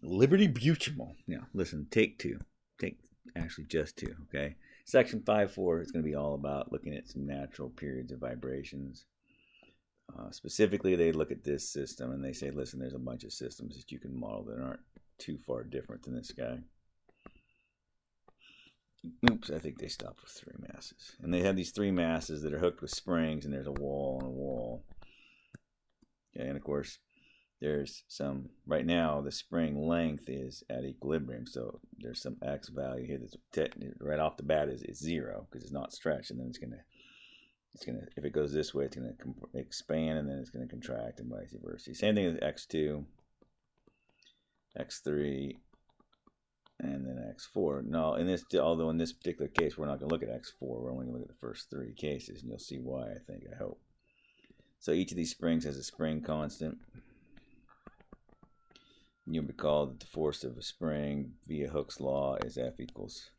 Liberty Buchmal. Now, listen, take two. Take actually just two, okay? Section 5.4 is going to be all about looking at some natural periods of vibrations. Specifically, they look at this system and they say, listen, there's a bunch of systems that you can model that aren't too far different than this guy. Oops, I think they stopped with 3 masses. And they have these 3 masses that are hooked with springs, and there's a wall and a wall. Okay, and of course, there's some, right now, the spring length is at equilibrium, so there's some x value here that's right off the bat is 0, because it's not stretched, and then it's gonna, if it goes this way, it's gonna expand, and then it's gonna contract, and vice versa. Same thing with x2, x3, and then x4. No, although in this particular case, we're not going to look at x4. We're only going to look at the first 3 cases, and you'll see why, I hope. So each of these springs has a spring constant. You'll recall that the force of a spring via Hooke's law is F equals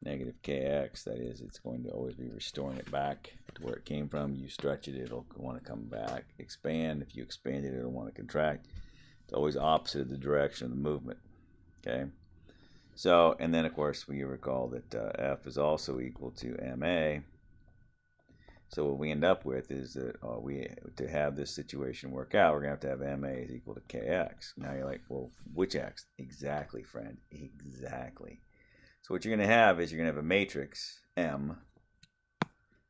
negative kx. That is, it's going to always be restoring it back to where it came from. You stretch it, it'll want to come back. Expand, if you expand it, it'll want to contract. It's always opposite of the direction of the movement. Okay, so, and then of course we recall that F is also equal to MA. So what we end up with is that to have this situation work out, we're going to have MA is equal to KX. Now you're like, well, which X? Exactly, friend, exactly. So what you're going to have is you're going to have a matrix M,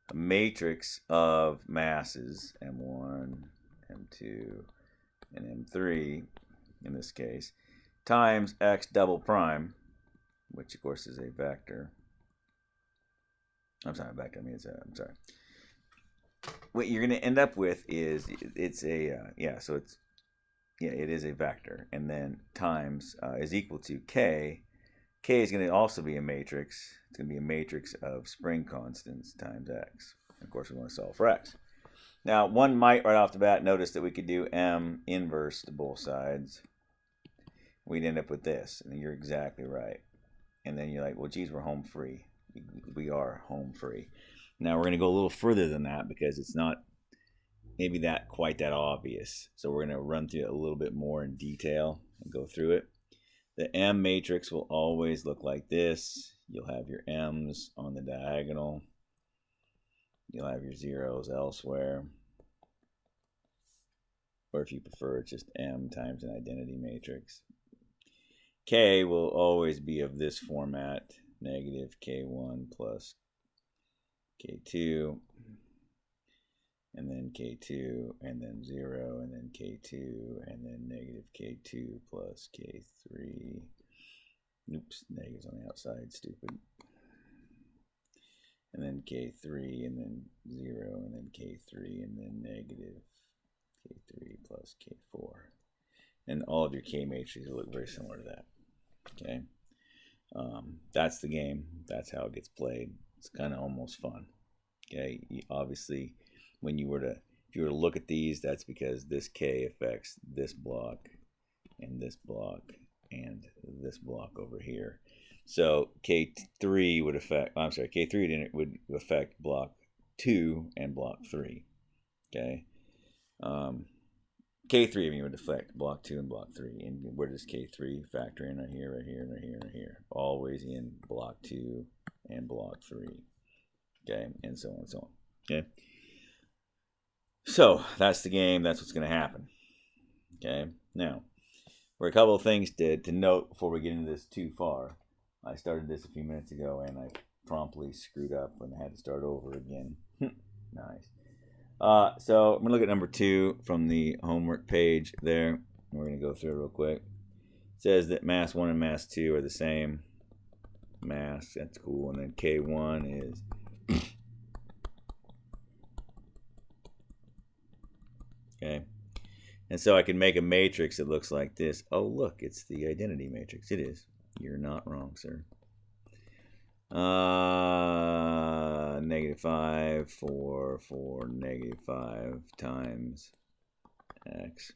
a matrix of masses, M1, M2, and M3 in this case, times x double prime, which of course is a vector. I'm sorry, vector. I mean, I'm sorry. What you're going to end up with is it is a vector, and then times is equal to k. K is going to also be a matrix. It's going to be a matrix of spring constants times x. And of course, we want to solve for x. Now, one might right off the bat notice that we could do m inverse to both sides. We'd end up with this, and you're exactly right. And then you're like, well, geez, we're home free. We are home free. Now we're going to go a little further than that because it's not maybe quite that obvious. So we're going to run through it a little bit more in detail and go through it. The M matrix will always look like this. You'll have your M's on the diagonal. You'll have your zeros elsewhere. Or if you prefer, it's just M times an identity matrix. K will always be of this format, negative K1 plus K2, and then K2, and then 0, and then K2, and then negative K2 plus K3. Oops, negatives on the outside, stupid. And then K3, and then 0, and then K3, and then negative K3 plus K4. And all of your K matrices will look very similar to that. Okay, that's the game. That's how it gets played. It's kind of almost fun. Okay, obviously, if you were to look at these, that's because this K affects this block, and this block, and this block over here. So K3 would affect. K3 would affect block 2 and block 3. Okay. K3 would affect block 2 and block 3. And where does K3 factor in? Right here, right here, right here, right here. Always in block 2 and block 3. Okay, and so on and so on. Okay. So that's the game. That's what's going to happen. Okay. Now, for a couple of things to note before we get into this too far. I started this a few minutes ago and I promptly screwed up and had to start over again. Nice. So I'm going to look at number 2 from the homework page there. We're going to go through it real quick. It says that mass 1 and mass 2 are the same mass. That's cool. And then K1 is okay. And so I can make a matrix that looks like this. Oh, look, it's the identity matrix. It is. You're not wrong, sir. Negative 5, 4, 4, negative 5 times x.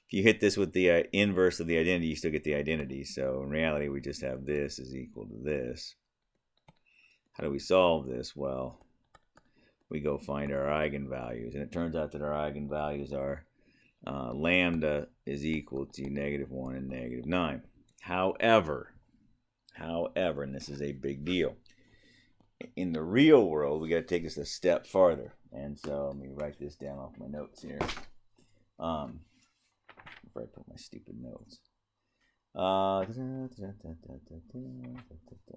If you hit this with the inverse of the identity, you still get the identity. So in reality, we just have this is equal to this. How do we solve this? Well, we go find our eigenvalues. And it turns out that our eigenvalues are lambda is equal to -1 and -9. However, and this is a big deal, in the real world, we got to take this a step farther. And so let me write this down off my notes here. Before I put my stupid notes.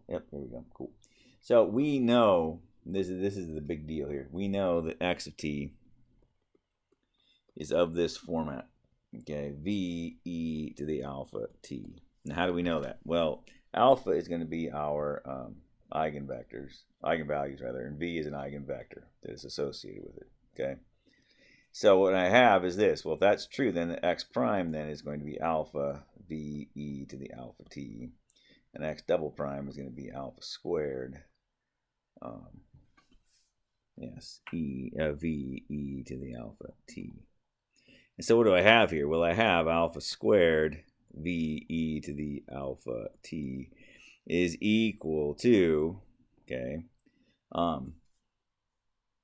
Yep, there we go. Cool. So we know this is the big deal here. We know that x of t is of this format. Okay, v e to the alpha t. Now, how do we know that? Well, alpha is going to be our eigenvectors, eigenvalues rather, and v is an eigenvector that is associated with it. Okay. So what I have is this. Well, if that's true, then the x prime then is going to be alpha v e to the alpha t, and x double prime is going to be alpha squared. V e to the alpha t. And so what do I have here? Well, I have alpha squared v e to the alpha t is equal to, okay,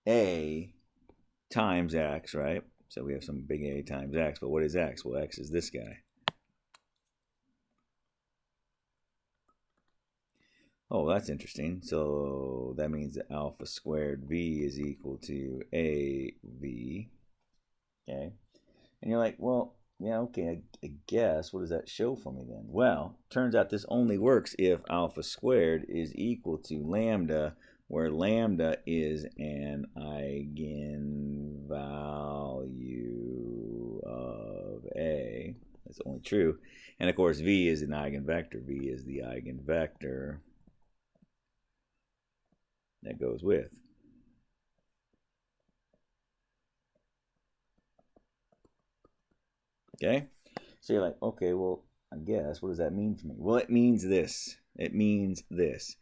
a times x, right? So we have some big A times x, but what is x? Well, x is this guy. Oh, that's interesting. So that means that alpha squared v is equal to AV. Okay. And you're like, well, yeah, okay, I guess. What does that show for me then? Well, turns out this only works if alpha squared is equal to lambda, where lambda is an eigenvalue of A. That's only true. And of course, V is an eigenvector. V is the eigenvector that goes with. Okay? So you're like, okay, well, I guess, what does that mean for me? Well, it means this. It means this.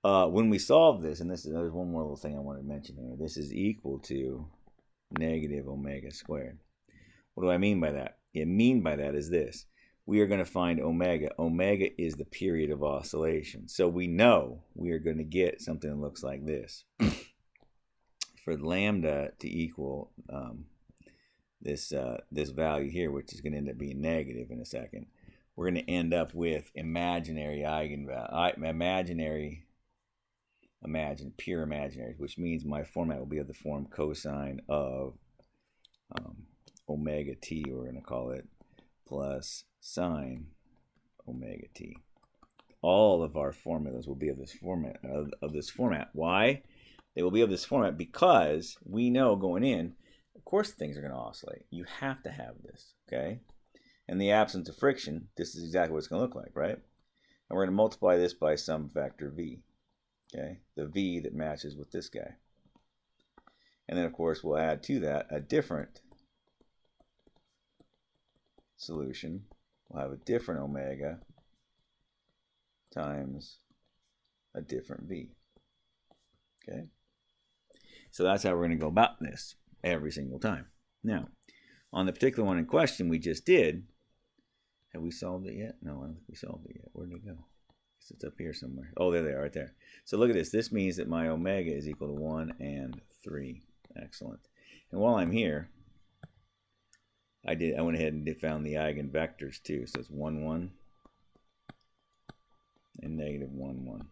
When we solve this, and there's one more little thing I want to mention here. This is equal to negative omega squared. What do I mean by that? What I mean by that is this. We are going to find omega. Omega is the period of oscillation. So we know we are going to get something that looks like this. For lambda to equal this value here, which is going to end up being negative in a second, we're going to end up with imaginary eigenvalue, pure imaginaries, which means my format will be of the form cosine of omega t, we're going to call it, plus sine omega t. All of our formulas will be of this format. Why? They will be of this format because we know going in, of course, things are going to oscillate. You have to have this, okay? In the absence of friction, this is exactly what it's going to look like, right? And we're going to multiply this by some vector v, okay? The v that matches with this guy. And then, of course, we'll add to that a different solution. We'll have a different omega times a different v, okay? So that's how we're going to go about this every single time. Now, on the particular one in question we just did, have we solved it yet? No, I don't think we solved it yet. Where did it go? It's up here somewhere. Oh, there they are, right there. So look at this. This means that my omega is equal to 1 and 3. Excellent. And while I'm here, I went ahead and found the eigenvectors too. So it's 1, 1 and negative 1, 1.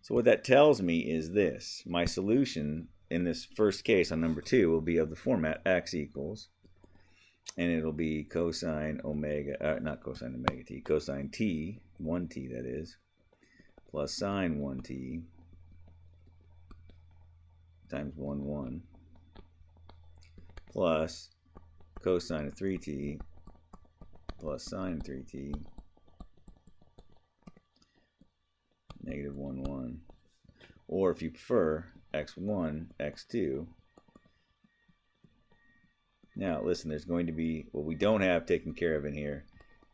So what that tells me is this. My solution in this first case on number 2 will be of the format x equals, and it'll be cosine omega, not cosine omega t, cosine t, 1t that is, plus sine 1t times 1, 1, plus cosine of 3t plus sine 3t negative 1, 1. Or if you prefer, x1, x2. Now, listen, there's going to be, what we don't have taken care of in here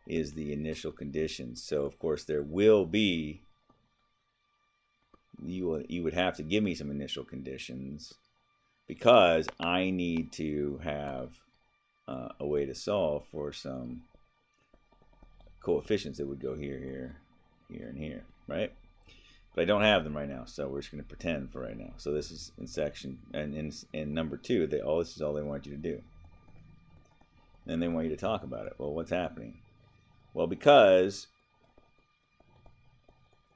is the initial conditions. So, of course, there will be, you would have to give me some initial conditions because I need to have a way to solve for some coefficients that would go here, here, here, and here, right? But I don't have them right now, so we're just going to pretend for right now. So this is in section, and in number 2, this is all they want you to do. and they want you to talk about it. Well, what's happening? Well, because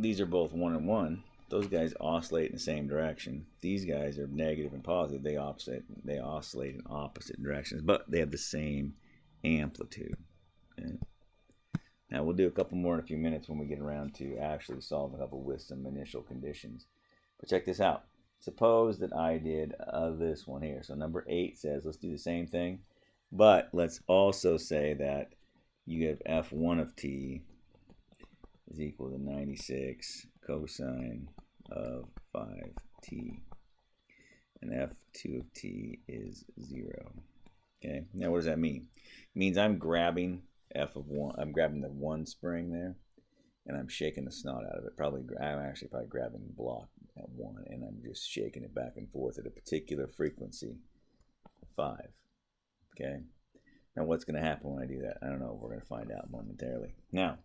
these are both 1 and 1, those guys oscillate in the same direction. These guys are negative and positive. They oscillate in opposite directions, but they have the same amplitude. Okay? Now we'll do a couple more in a few minutes when we get around to actually solve a couple with some initial conditions. But check this out. Suppose that I did this one here. So number 8 says, let's do the same thing, but let's also say that you have f1 of t is equal to 96 cosine of 5t, and f2 of t is 0. Okay, now what does that mean? It means I'm grabbing f of 1, I'm grabbing the 1 spring there, and I'm shaking the snot out of it. I'm actually probably grabbing the block at 1, and I'm just shaking it back and forth at a particular frequency, 5. Okay, now what's going to happen when I do that? I don't know. We're going to find out momentarily. Now,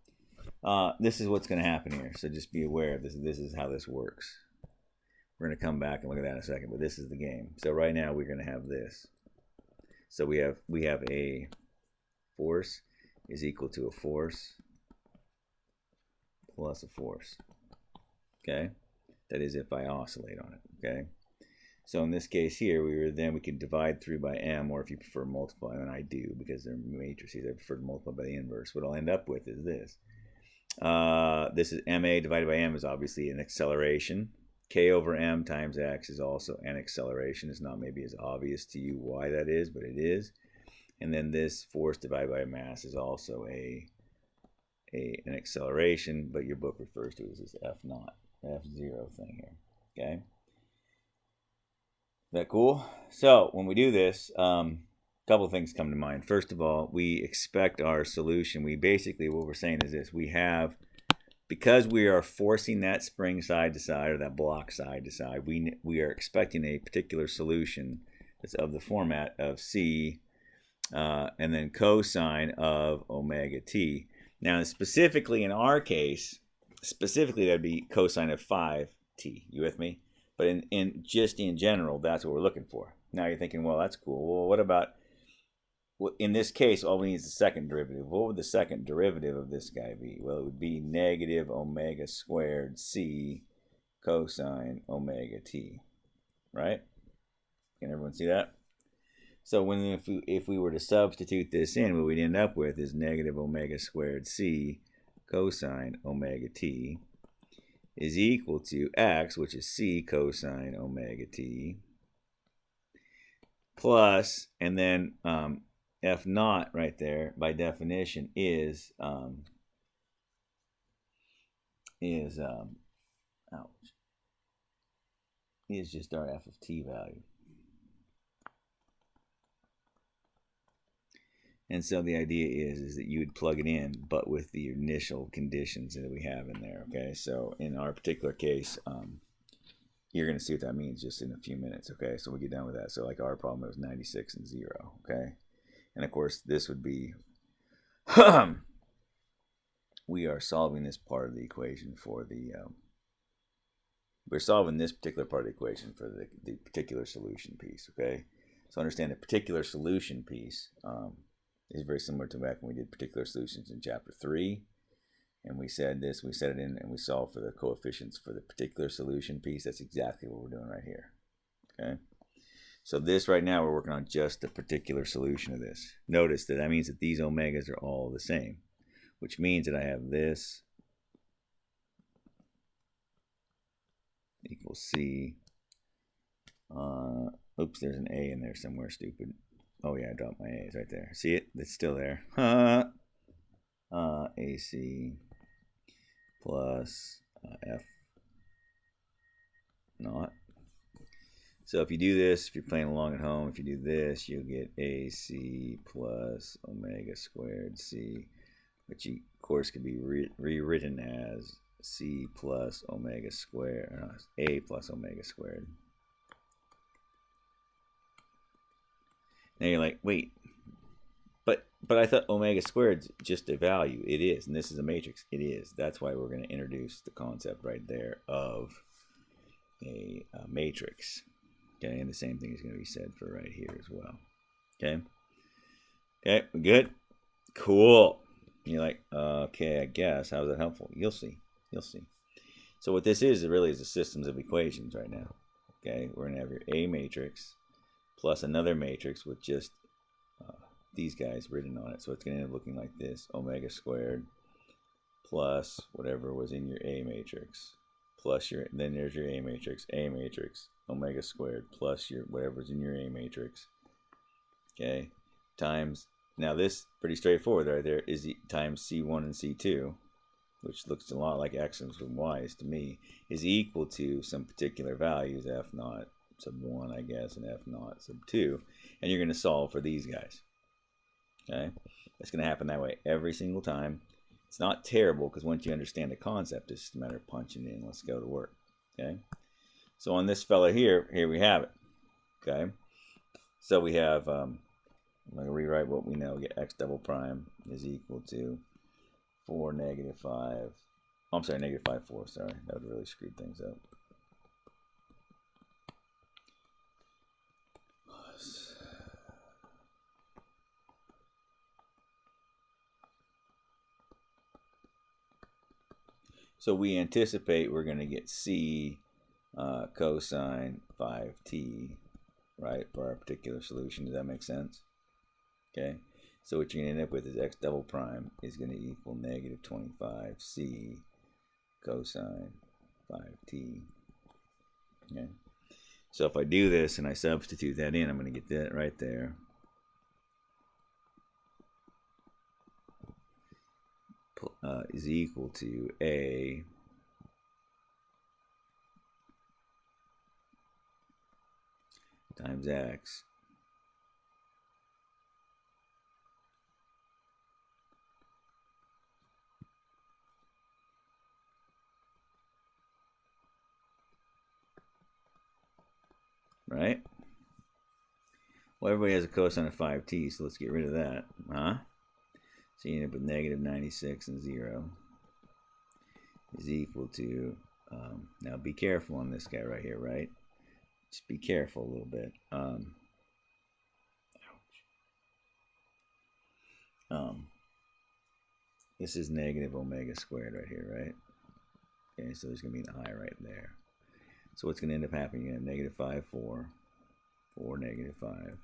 this is what's going to happen here, so just be aware of this. This is how this works. We're going to come back and look at that in a second, but this is the game. So right now we're going to have this. So we have a force is equal to a force plus a force. Okay, that is if I oscillate on it. Okay, so in this case here, we can divide through by m, or if you prefer multiply, and I do because they're matrices, I prefer to multiply by the inverse. What I'll end up with is this. This is ma divided by m is obviously an acceleration. K over m times x is also an acceleration. It's not maybe as obvious to you why that is, but it is. And then this force divided by mass is also an acceleration, but your book refers to it as this f0, f0 thing here. Okay? Is that cool? So when we do this, a couple of things come to mind. First of all, we expect our solution. We basically, what we're saying is this. We have, because we are forcing that spring side to side, or that block side to side, we are expecting a particular solution that's of the format of c and then cosine of omega t. Now, specifically in our case, that'd be cosine of 5t. You with me? But in general, that's what we're looking for. Now you're thinking, well, that's cool. Well, what about, in this case, all we need is the second derivative. What would the second derivative of this guy be? Well, it would be negative omega squared c cosine omega t. Right? Can everyone see that? So if we were to substitute this in, what we'd end up with is negative omega squared c cosine omega t is equal to x, which is c cosine omega t, plus, and then f naught right there by definition is just our f of t value. And so the idea is that you would plug it in, but with the initial conditions that we have in there. Okay, so in our particular case, you're going to see what that means just in a few minutes. Okay, so we'll get done with that. So like our problem was 96 and 0. Okay, and of course this would be we are solving this part of the equation for the we're solving this particular part of the equation for the particular solution piece. Okay, so understand the particular solution piece is very similar to back when we did particular solutions in chapter 3, and we said this, we set it in and we solved for the coefficients for the particular solution piece. That's exactly what we're doing right here. Okay, so this right now we're working on just the particular solution of this. Notice that means that these omegas are all the same, which means that I have this equals c. Oops, there's an a in there somewhere, stupid. Oh yeah, I dropped my a's right there. See it? It's still there. AC plus f naught. So if you do this, if you're playing along at home, if you do this, you'll get AC plus omega squared c, which of course could be rewritten as c plus omega squared, a plus omega squared. Now you're like, wait, but I thought omega squared is just a value. It is, and this is a matrix. It is. That's why we're going to introduce the concept right there of a matrix. Okay, and the same thing is going to be said for right here as well. Okay, Okay, we good? Cool. You're like, okay, I guess. How is that helpful? You'll see. You'll see. So what this is, it really is a systems of equations right now. Okay, we're going to have your A matrix plus another matrix with just these guys written on it. So it's going to end up looking like this: omega squared plus whatever was in your A matrix plus your, then there's your A matrix, omega squared plus your whatever's in your A matrix. Okay, times, now this pretty straightforward right there, is times C1 and C2, which looks a lot like X's and Y's to me, is equal to some particular values, F naught sub 1, I guess, and F naught sub 2, and you're going to solve for these guys. Okay, it's going to happen that way every single time. It's not terrible because once you understand the concept, it's just a matter of punching in. Let's go to work. Okay, so on this fella here we have it. Okay, so we have, I'm going to rewrite what we know. Get x double prime is equal to 4 negative 5. Oh, I'm sorry, negative 5 4. Sorry, that would really screw things up. So we anticipate we're going to get C cosine 5t, right, for our particular solution. Does that make sense? Okay. So what you're going to end up with is x double prime is going to equal negative 25c cosine 5t. Okay. So if I do this and I substitute that in, I'm going to get that right there. Is equal to a times x right? Well, everybody has a cosine of 5t, so let's get rid of that, huh? So you end up with negative 96 and 0 is equal to, now be careful on this guy right here, right? Just be careful a little bit. This is negative omega squared right here, right? Okay, so there's going to be an I right there. So what's going to end up happening? You're going to have negative 5, 4, 4, negative 5.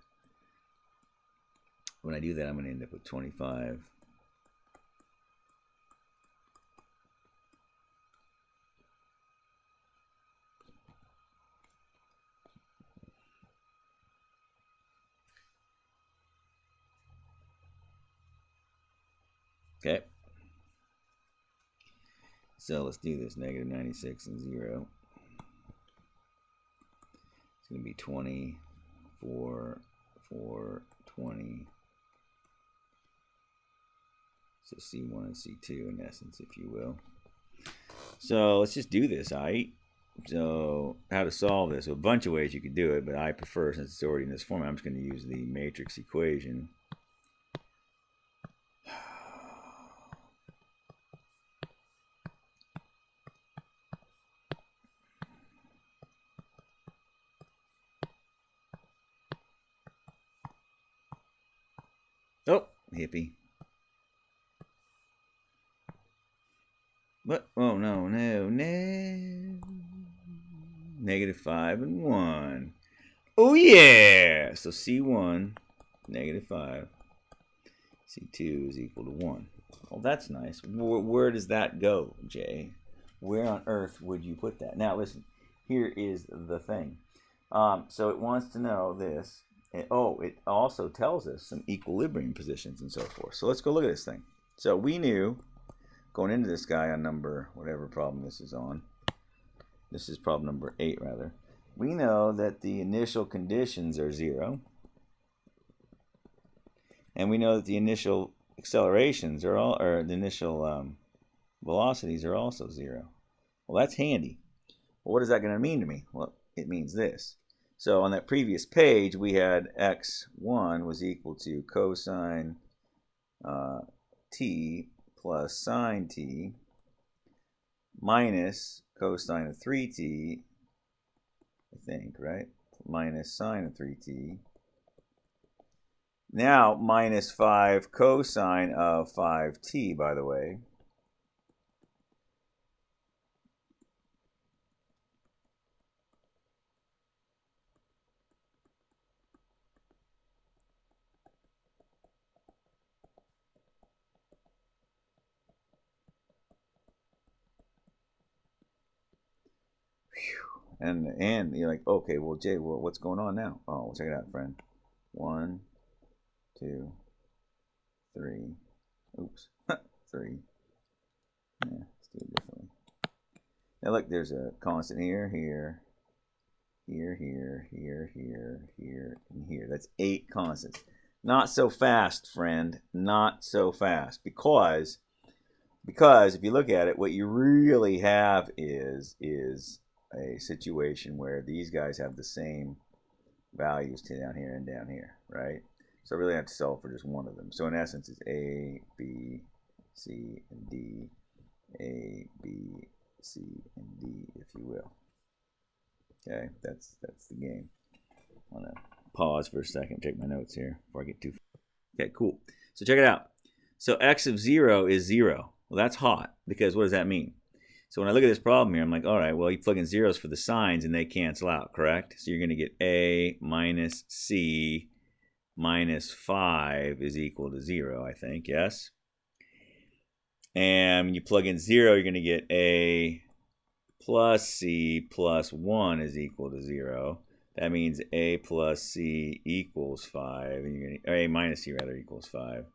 When I do that, I'm going to end up with 25. Okay. So let's do this. Negative 96 and 0. It's going to be 20, 4, 4, 20. So C1 and C2 in essence, if you will. So let's just do this, alright? So how to solve this? So a bunch of ways you could do it, but I prefer, since it's already in this format, I'm just going to use the matrix equation. Oh, hippie. What? Oh, no. Negative 5 and 1. Oh, yeah. So C1, negative 5. C2 is equal to 1. Well, that's nice. Where does that go, Jay? Where on earth would you put that? Now, listen. Here is the thing. So it wants to know this. It also tells us some equilibrium positions and so forth. So let's go look at this thing. So we knew going into this guy on number, whatever problem this is on, this is problem number 8 rather, we know that the initial conditions are 0, and we know that the initial accelerations are all, or the initial velocities are also 0. Well, that's handy. Well, what is that going to mean to me? Well, it means this. So on that previous page, we had x1 was equal to cosine t plus sine t minus cosine of 3t, I think, right? Minus sine of 3t Now, minus 5 cosine of 5t, by the way. And you're like, okay, well, Jay, well, what's going on now? Oh, well, check it out, friend. 1, 2, 3. Oops. 3. Yeah, let's do it differently. Now look, there's a constant here, here, here, here, here, here, here, and here. That's 8 constants. Not so fast, friend. Not so fast. Because if you look at it, what you really have is a situation where these guys have the same values down here and down here, right? So I really have to solve for just one of them. So in essence, it's A, B, C, and D. A, B, C, and D, if you will. Okay, that's the game. I'm gonna pause for a second, check my notes here before I get too. Okay, cool. So check it out. So x of 0 is 0. Well, that's hot, because what does that mean? So when I look at this problem here, I'm like, all right, well, you plug in zeros for the signs and they cancel out, correct? So you're going to get A minus C minus 5 is equal to 0, I think, yes? And when you plug in 0, you're going to get A plus C plus 1 is equal to 0. That means A plus C equals 5, and you're going to, or A minus C rather equals 5.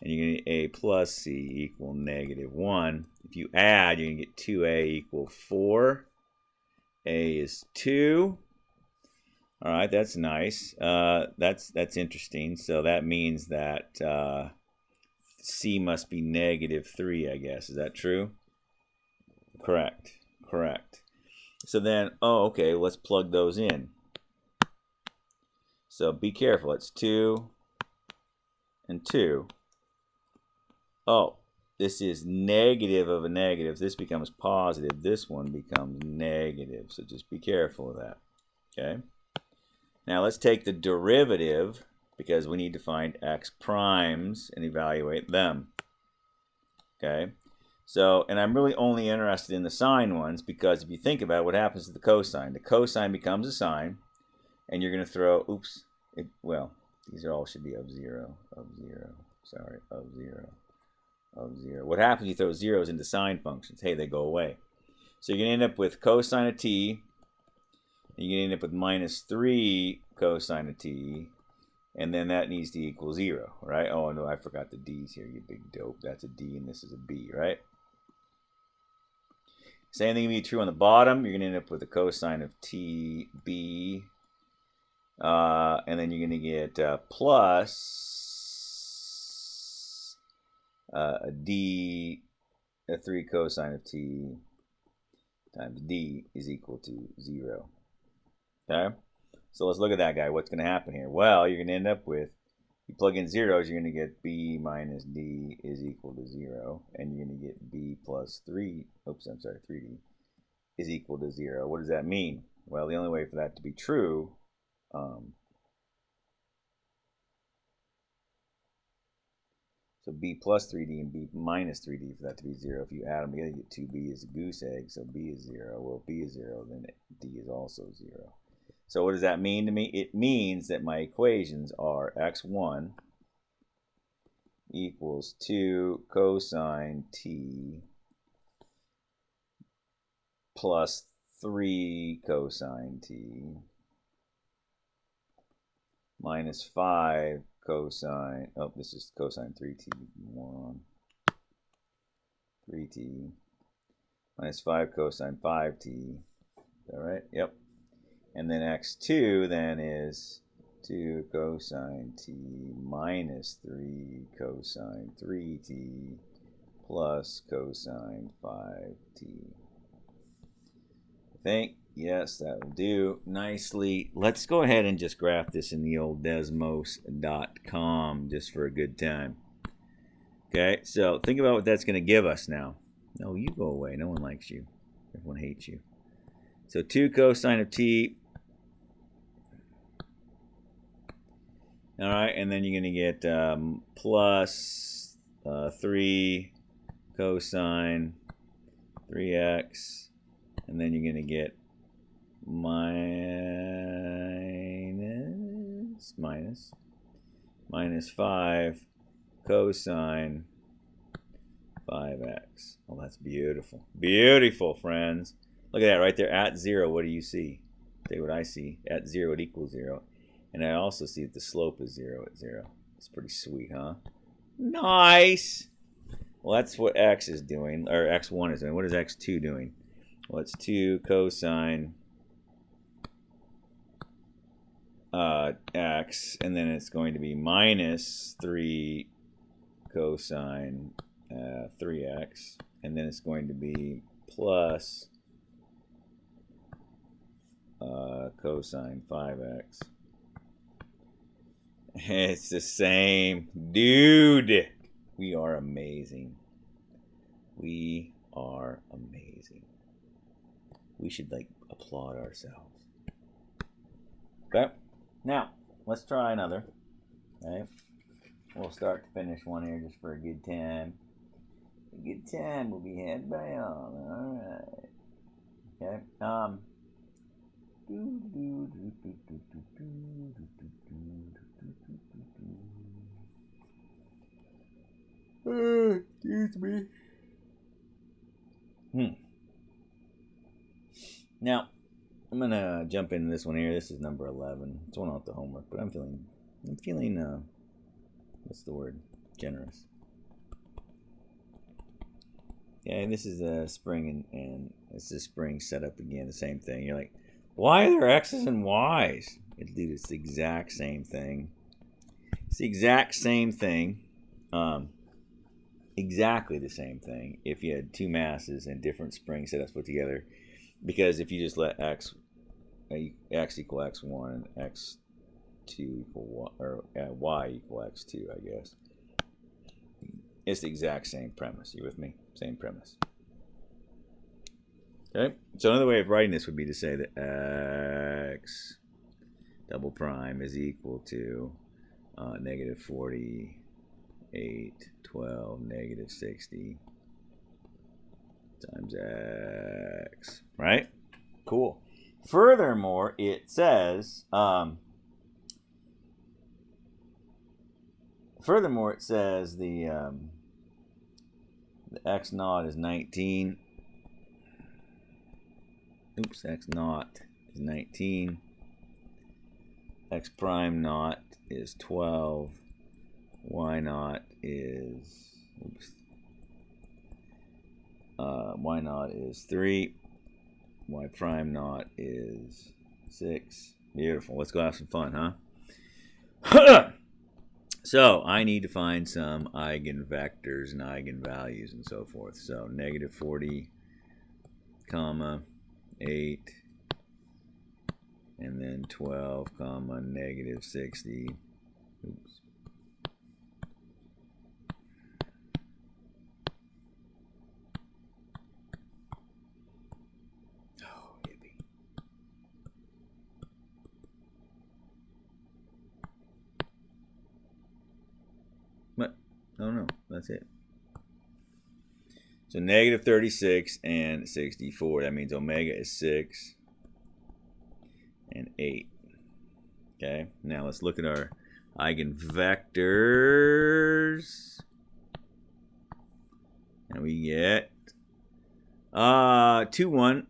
And you're going to get A plus C equal negative 1. If you add, you're going to get 2A equal 4. A is 2. All right, that's nice. That's interesting. So that means that C must be negative 3, I guess. Is that true? Correct. Correct. So then, oh, okay, let's plug those in. So be careful. It's 2 and 2. Oh, this is negative of a negative. This becomes positive. This one becomes negative. So just be careful of that. Okay. Now let's take the derivative, because we need to find x primes and evaluate them. Okay. So, and I'm really only interested in the sine ones, because if you think about it, what happens to the cosine? The cosine becomes a sine, and you're going to throw, oops, well, these all should be of 0, of 0, sorry, of 0. Of 0. What happens if you throw zeros into sine functions? Hey, they go away. So you're going to end up with cosine of t. You're going to end up with minus 3 cosine of t. And then that needs to equal 0, right? Oh, no, I forgot the d's here, you big dope. That's a d and this is a b, right? Same thing can be true on the bottom. You're going to end up with a cosine of t, b. And then you're going to get plus a 3 cosine of t times d is equal to 0. Okay? So let's look at that guy. What's going to happen here? Well, you're going to end up with, you plug in zeros, you're going to get b minus d is equal to 0. And you're going to get b plus 3, oops, I'm sorry, 3d is equal to 0. What does that mean? Well, the only way for that to be true, so b plus 3d and b minus 3d for that to be 0. If you add them together, you get 2b is a goose egg, so b is 0. Well, if b is 0, then d is also 0. So what does that mean to me? It means that my equations are x1 equals 2 cosine t plus 3 cosine t minus 5 cosine, oh, this is cosine 3t, moron, 3t minus 5 cosine 5t, is that right? Yep. And then x2 then is 2 cosine t minus 3 cosine 3t plus cosine 5t. I think, yes, that will do nicely. Let's go ahead and just graph this in the old desmos.com just for a good time. Okay, so think about what that's going to give us now. No, you go away. No one likes you. Everyone hates you. So 2 cosine of t All right, and then you're going to get plus 3 cosine 3x, and then you're going to get minus 5 cosine 5x. Oh, that's beautiful. Beautiful, friends. Look at that right there. At 0, what do you see? Tell you what I see. At 0, it equals 0. And I also see that the slope is 0 at 0. It's pretty sweet, huh? Nice! Well, that's what x is doing, or x1 is doing. What is x2 doing? Well, it's 2 cosine x, and then it's going to be minus 3 cosine 3x, and then it's going to be plus cosine 5x. It's the same. Dude, we are amazing. We are amazing. We should, like, applaud ourselves. Okay, now, let's try another. Okay, we'll start to finish one here just for a good time. A good time will be had by all. Alright. Okay, excuse me. Now, I'm gonna jump into this one here. This is number 11. It's one off the homework, but I'm feeling, what's the word? Generous. Yeah, and this is a spring, and it's a spring setup again. The same thing. You're like, why are there x's and y's? Dude, it's the exact same thing. It's the exact same thing. Exactly the same thing if you had two masses and different spring setups put together. Because if you just let x equal x1 and x2 equal y, or y equal x2, I guess. It's the exact same premise. You with me? Same premise. Okay. So another way of writing this would be to say that x double prime is equal to negative 48, 12, negative 60 times x. Right? Cool. Furthermore, it says the x naught is 19. Oops, x naught is 19. X prime naught is 12. Y naught is y naught is 3. Y prime naught is 6. Beautiful. Let's go have some fun, huh? So I need to find some eigenvectors and eigenvalues and so forth. So negative 40, comma 8, and then 12, comma negative 60. Oops. Oh, yippee. What? Oh no, that's it. So negative 36 and 64. That means omega is 6 and 8. Okay, now let's look at our eigenvectors. And we get 2, 1.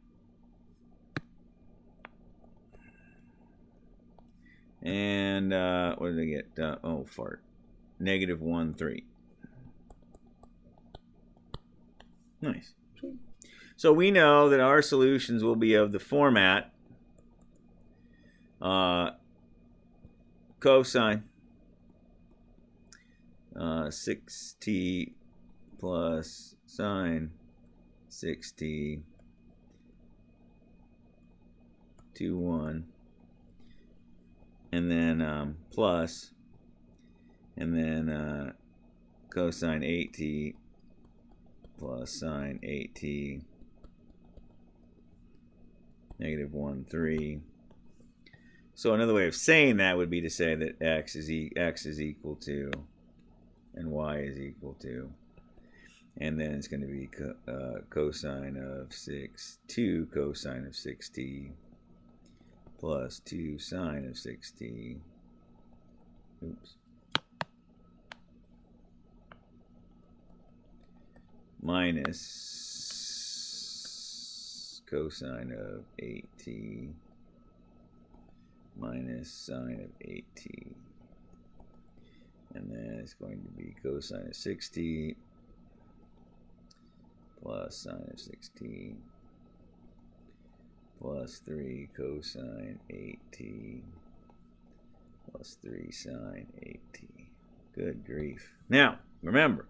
And what did I get? Oh, fart. Negative 1, 3. Nice. So we know that our solutions will be of the format cosine 6t plus sine 6t 2, 1, and then plus, and then cosine 8t plus sine 8t negative 1, 3. So another way of saying that would be to say that x is equal to, and y is equal to, and then it's going to be cosine of 2 cosine of 6t plus 2 sine of 6t. Oops. Minus cosine of 8t minus sine of 8t. And then it's going to be cosine of 6t plus sine of 6t plus 3 cosine 8t plus 3 sine 8t. Good grief. Now, remember,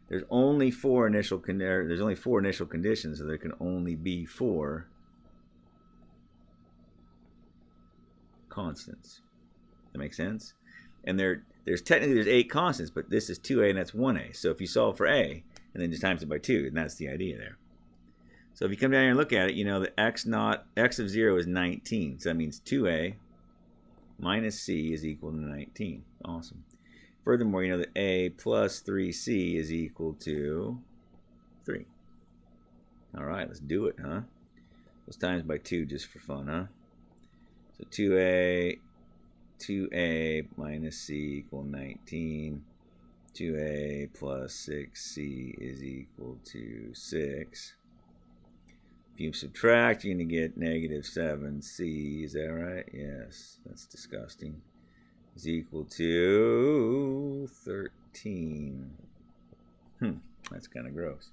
there's only four initial conditions, so there can only be 4 constants. That makes sense? And there's 8 constants, but this is 2a and that's 1a. So if you solve for a and then just times it by 2, and that's the idea there. So if you come down here and look at it, you know that x of 0 is 19. So that means 2a minus c is equal to 19. Awesome. Furthermore, you know that a plus 3c is equal to 3. All right, let's do it, huh? Let's times by 2 just for fun, huh? So 2a minus c equal 19. 2a plus 6c is equal to 6. If you subtract, you're going to get negative 7c. Is that right? Yes, that's disgusting. Is equal to 13. That's kind of gross.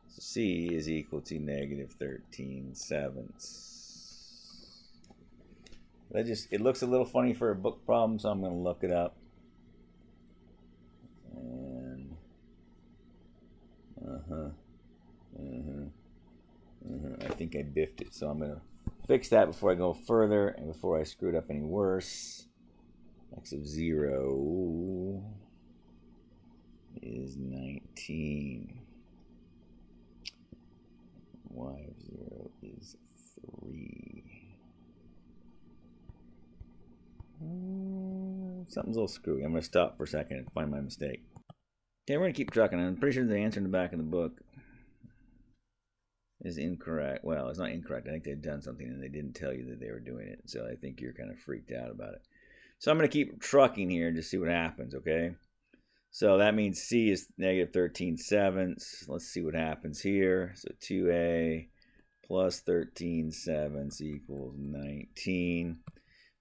So c is equal to negative 13/7. It looks a little funny for a book problem, so I'm going to look it up. And I think I biffed it, so I'm going to fix that before I go further and before I screw it up any worse. X of 0 is 19. Y of 0 is 3. Something's a little screwy. I'm going to stop for a second and find my mistake. Okay, we're going to keep trucking. I'm pretty sure the answer in the back of the book is incorrect. Well, it's not incorrect. I think they've done something and they didn't tell you that they were doing it. So I think you're kind of freaked out about it. So I'm going to keep trucking here and just see what happens, okay? So that means c is negative 13/7. Let's see what happens here. So 2a plus 13/7 equals 19.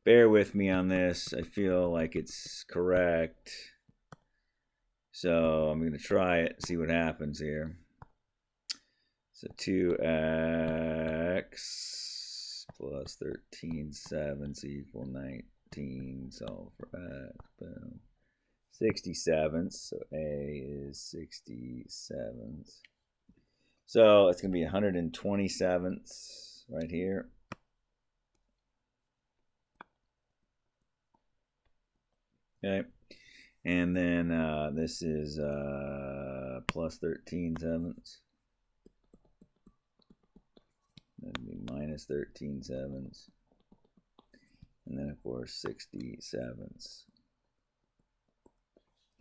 Bear with me on this. I feel like it's correct. So I'm going to try it, see what happens here. So 2x plus 13/7 equals 19. Solve for x. Boom. 67. So a is 67. So it's going to be 127 right here. Okay. And then this is plus 13/7. That'd be minus 13/7. And then, of course, 67.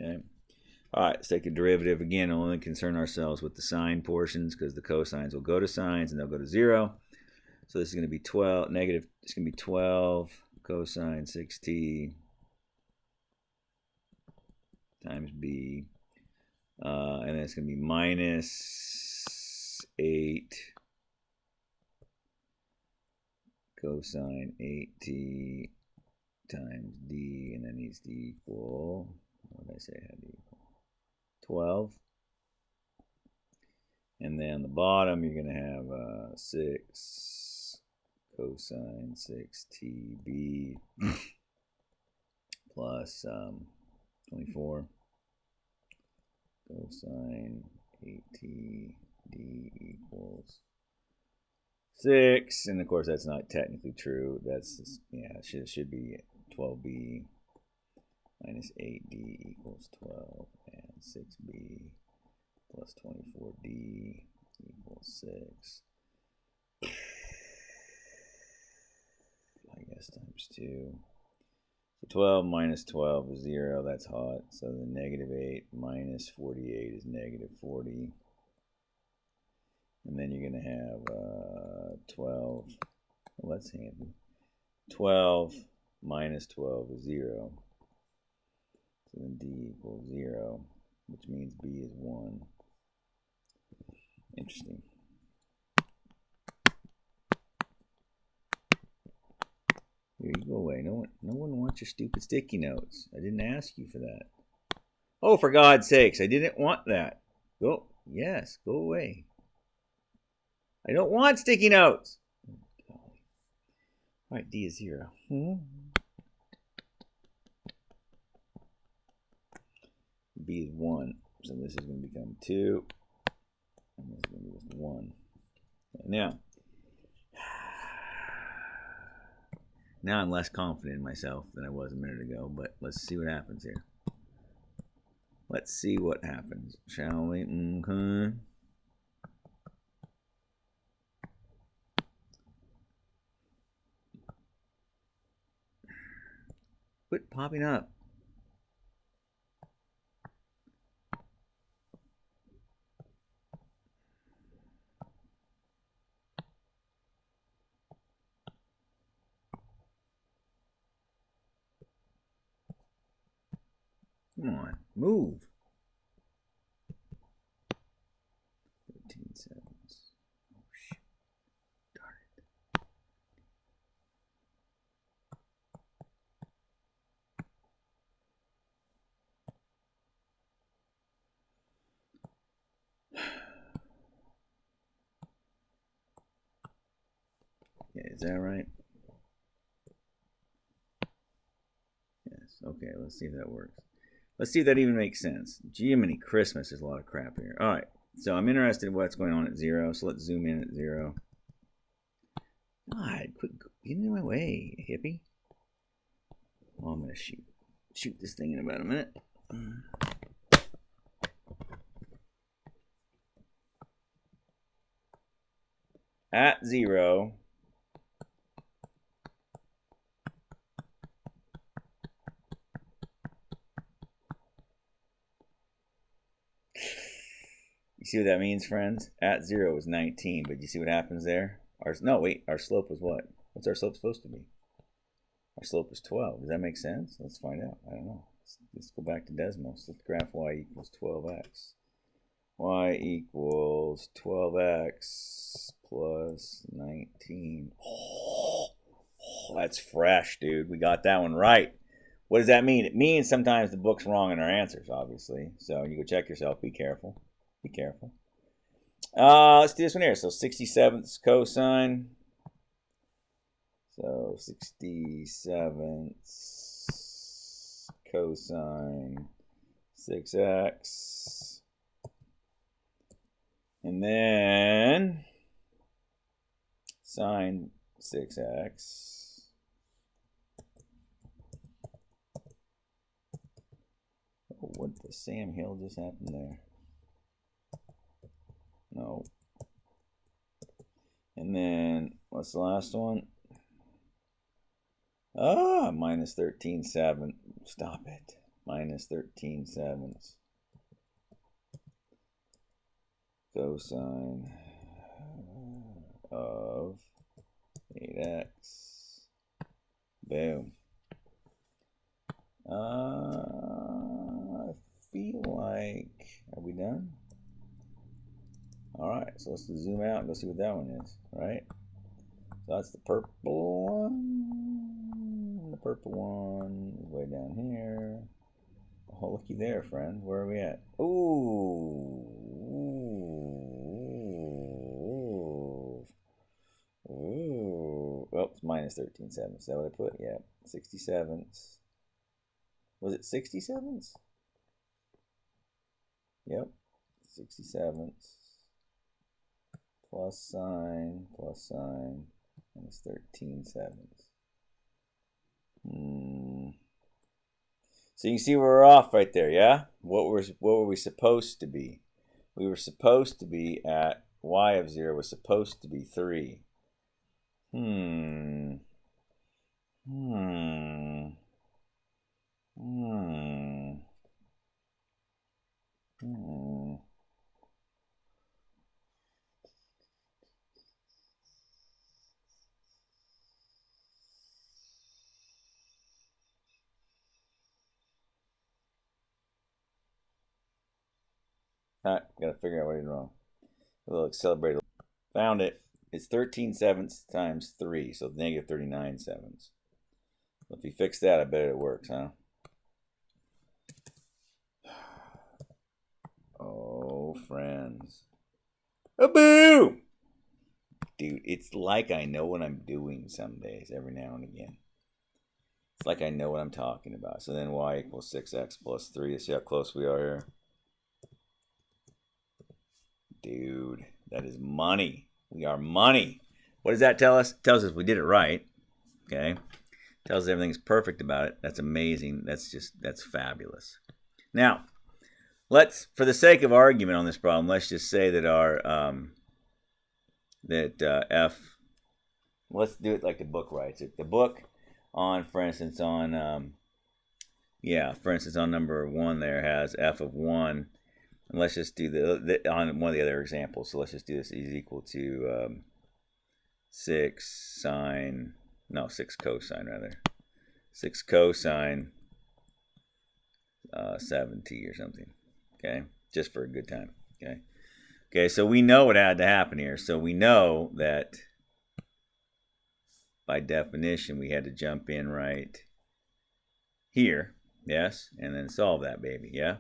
Okay. All right, let's take the derivative. Again, we'll only concern ourselves with the sine portions because the cosines will go to sines and they'll go to 0. So this is going to be 12, negative, it's going to be 12 cosine 6t times b. And then it's going to be minus 8 cosine 8t times d, and that needs to equal, what did I say it had to equal? 12. And then on the bottom, you're going to have 6 cosine 6tb plus 24 cosine 8td equals 6, and of course that's not technically true. That's just, yeah, it should be 12b minus 8d equals 12, and 6b plus 24d equals 6. I guess this times 2. So 12 minus 12 is 0. That's hot. So the negative 8 minus 48 is negative 40. And then you're going to have 12. Well, that's handy. 12 minus 12 is 0. So then D equals 0, which means B is 1. Interesting. Here, you go away. No one wants your stupid sticky notes. I didn't ask you for that. Oh, for God's sakes, I didn't want that. Go. Yes, go away. I don't want sticky notes. All right, D is 0. B is 1. So this is going to become 2. And this is going to be just 1. Now I'm less confident in myself than I was a minute ago, but let's see what happens here. Let's see what happens, shall we? Okay. Quit popping up. Come on, move. 13 seconds. Oh, shit. Darn it. Yeah, is that right? Yes. Okay, let's see if that works. Let's see if that even makes sense. Jiminy Christmas, there's a lot of crap here. All right, so I'm interested in what's going on at 0, so let's zoom in at 0. God, quit getting in my way, hippie. Well, I'm going to shoot this thing in about a minute. At 0, you see what that means, friends? At 0 is 19, but you see what happens there? Our slope was what? What's our slope supposed to be? Our slope is 12. Does that make sense? Let's find out. I don't know. Let's go back to Desmos. Let's graph y equals 12x. Y equals 12x plus 19. Oh, that's fresh, dude. We got that one right. What does that mean? It means sometimes the book's wrong in our answers, obviously. So you go check yourself. Be careful. Be careful. Let's do this one here. So 67th cosine. So 67th cosine 6x. And then sine 6x. Oh, what the Sam Hill just happened there? No. And then, what's the last one? Minus 13/7. Stop it. Minus 13/7 cosine of 8x. Boom. I feel like, are we done? All right, so let's zoom out and go see what that one is, right? So that's the purple one. The purple one is way down here. Oh, looky there, friend. Where are we at? Ooh. Oh, it's minus 13/7. Is that what I put? Yeah, 67ths. Was it 67ths? Yep, 67ths. Plus sine, minus 13/7. So you can see we're off right there, yeah? What were we supposed to be? We were supposed to be at y of 0 was supposed to be 3. Hmm. Hmm. Hmm. Gotta figure out what is wrong. A little accelerated. Found it. It's 13 sevenths times 3, so negative 39 sevenths. So if you fix that, I bet it works, huh? Oh, friends. A-boo! Dude, it's like I know what I'm doing some days, every now and again. It's like I know what I'm talking about. So then y equals 6x plus 3. See how close we are here? Dude, that is money. We are money. What does that tell us? It tells us we did it right. Okay? It tells us everything's perfect about it. That's amazing. That's fabulous. Now, let's, for the sake of argument on this problem, let's just say that our f. Let's do it like the book writes it. The book on, for instance, on on number 1 there has f of 1. And let's just do on one of the other examples. So let's just do this is equal to 6 sine, no, 6 cosine rather. 6 cosine 7t or something. Okay, just for a good time. Okay, so we know what had to happen here. So we know that by definition we had to jump in right here, yes, and then solve that baby, yeah.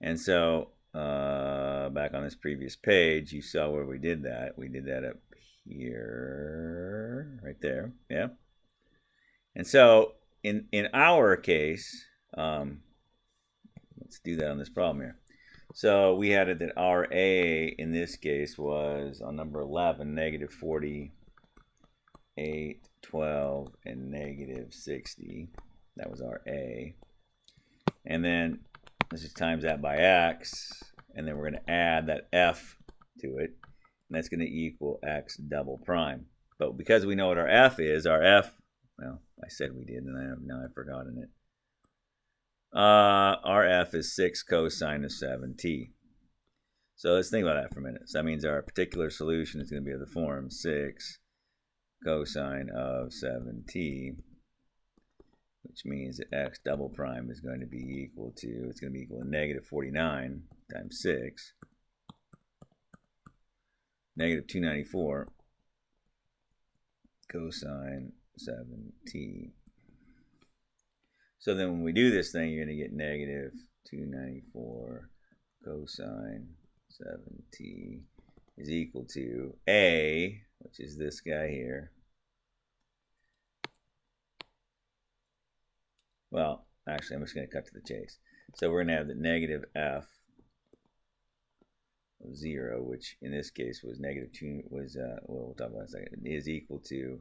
And so back on this previous page, you saw where we did that. We did that up here, right there, yeah. And so in our case, let's do that on this problem here. So we had it that our A in this case was on number 11, negative 40, 8, 12, and negative 60. That was our A. And then let's just times that by x, and then we're going to add that f to it, and that's going to equal x double prime. But because we know what our f is, well, I said we did, and now I've forgotten it. Our f is 6 cosine of 7t. So let's think about that for a minute. So that means our particular solution is going to be of the form 6 cosine of 7t, which means that x double prime is going to be equal to, negative 49 times 6, negative 294 cosine 7t. So then when we do this thing, you're going to get negative 294 cosine 7t is equal to A, which is this guy here. Well, actually, I'm just going to cut to the chase. So we're going to have the negative f of 0, which in this case was negative 2, was, we'll talk about in a second, is equal to,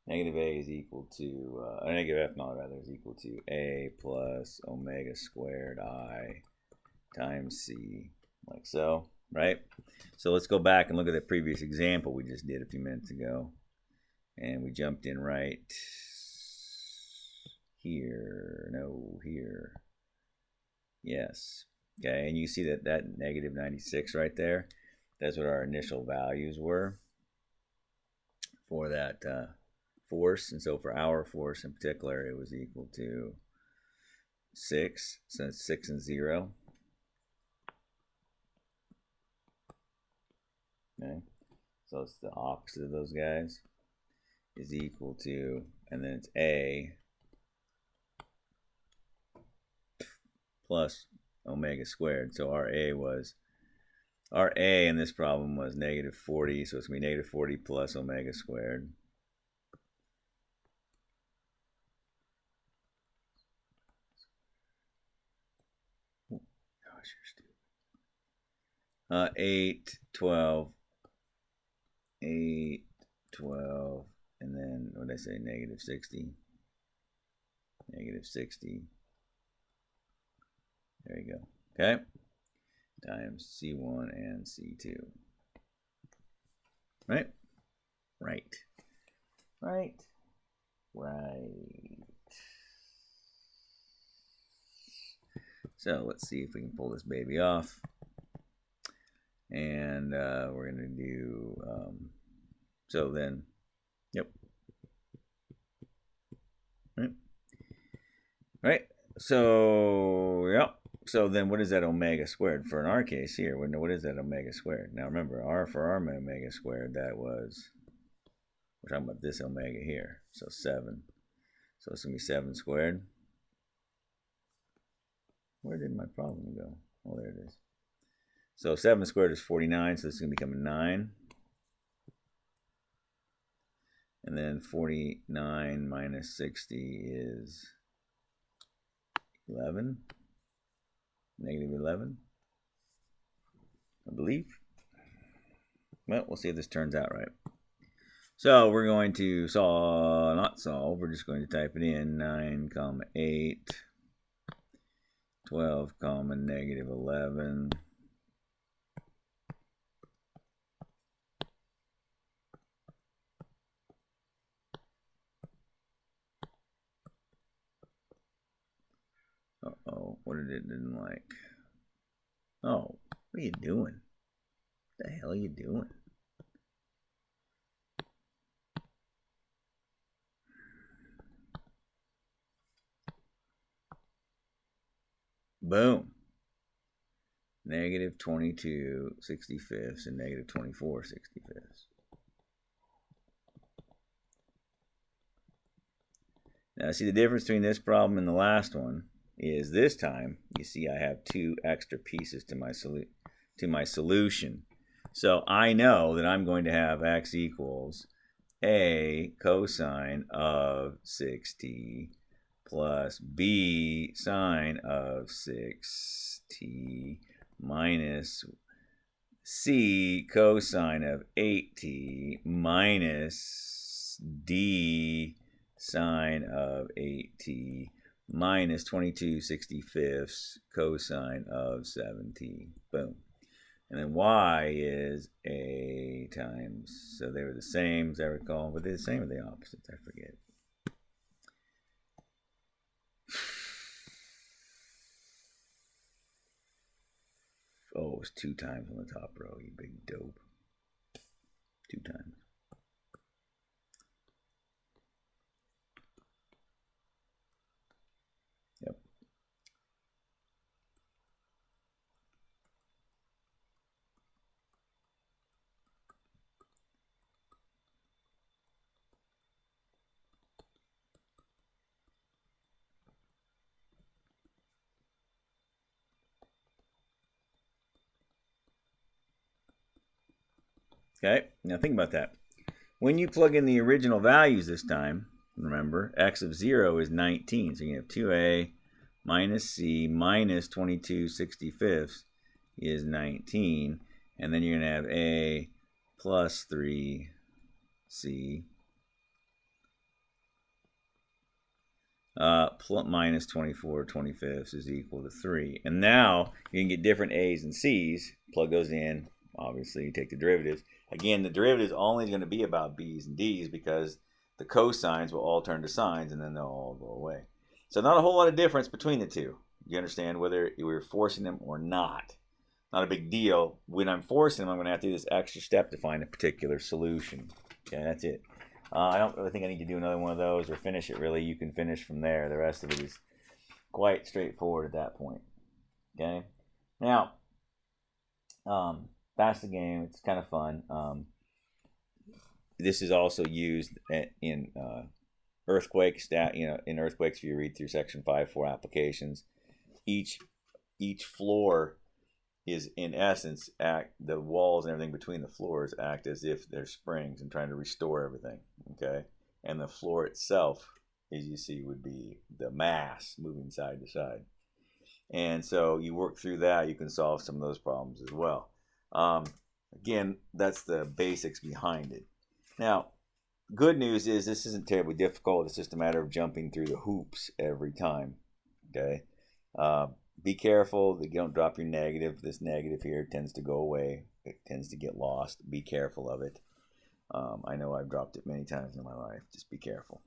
negative A is equal to, negative f naught rather is equal to A plus omega squared I times C, like so, right? So let's go back and look at the previous example we just did a few minutes ago. And we jumped in right here, no, here, yes. Okay, and you see that negative 96 right there, that's what our initial values were for that force. And so for our force in particular, it was equal to 6, so it's 6 and 0. Okay, so it's the opposite of those guys, is equal to, and then it's A plus omega squared. So our A in this problem was negative 40, so it's going to be negative 40 plus omega squared. Gosh, you're stupid. 8, 12, 8, 12, and then what did I say? Negative 60. Negative 60. There you go. Okay. Times C1 and C2. Right? Right. Right. Right. So let's see if we can pull this baby off. And we're going to do, so then, yep. Right. So, yep. So then what is that omega squared? For in our case here, what is that omega squared? Now remember, for our omega squared, that was, we're talking about this omega here. So 7. So it's going to be 7 squared. Where did my problem go? Oh, there it is. So 7 squared is 49, so this is going to become a 9. And then 49 minus 60 is 11. Negative 11, I believe. Well, we'll see if this turns out right. So we're going to not solve. We're just going to type it in. 9, 8, 12, negative 11. Uh-oh, what did it didn't like? Oh, what are you doing? What the hell are you doing? Boom. Negative 22 65ths and negative 24 65ths. Now, see the difference between this problem and the last one is this time, you see I have 2 extra pieces to my solution. So I know that I'm going to have x equals a cosine of 6t plus b sine of 6t minus c cosine of 8t minus d sine of 8t minus 22 65ths cosine of 7t. Boom. And then y is a times, so they were the same as I recall, but they're the same or the opposites, I forget. Oh, it was 2 times on the top row, you big dope. 2 times. Yep. Okay, now think about that. When you plug in the original values this time, remember, x of 0 is 19. So you have 2a minus c minus 22 65ths is 19. And then you're going to have a plus 3c minus 24 25ths is equal to 3. And now you can get different a's and c's. Plug those in. Obviously, you take the derivatives. Again, the derivative is only going to be about b's and d's because the cosines will all turn to sines and then they'll all go away. So not a whole lot of difference between the two. You understand whether we're forcing them or not. Not a big deal. When I'm forcing them, I'm going to have to do this extra step to find a particular solution. Okay, that's it. I don't really think I need to do another one of those or finish it, really. You can finish from there. The rest of it is quite straightforward at that point. Okay? Now, that's the game. It's kind of fun. This is also used in earthquake in earthquakes. If you read through Section 5.4 applications, each floor is in essence the walls and everything between the floors act as if they're springs and trying to restore everything. Okay, and the floor itself, as you see, would be the mass moving side to side. And so you work through that, you can solve some of those problems as well. Again, that's the basics behind it. Now, good news is this isn't terribly difficult. It's just a matter of jumping through the hoops every time. Okay. Be careful that you don't drop your negative. This negative here tends to go away. It tends to get lost. Be careful of it. I know I've dropped it many times in my life. Just be careful.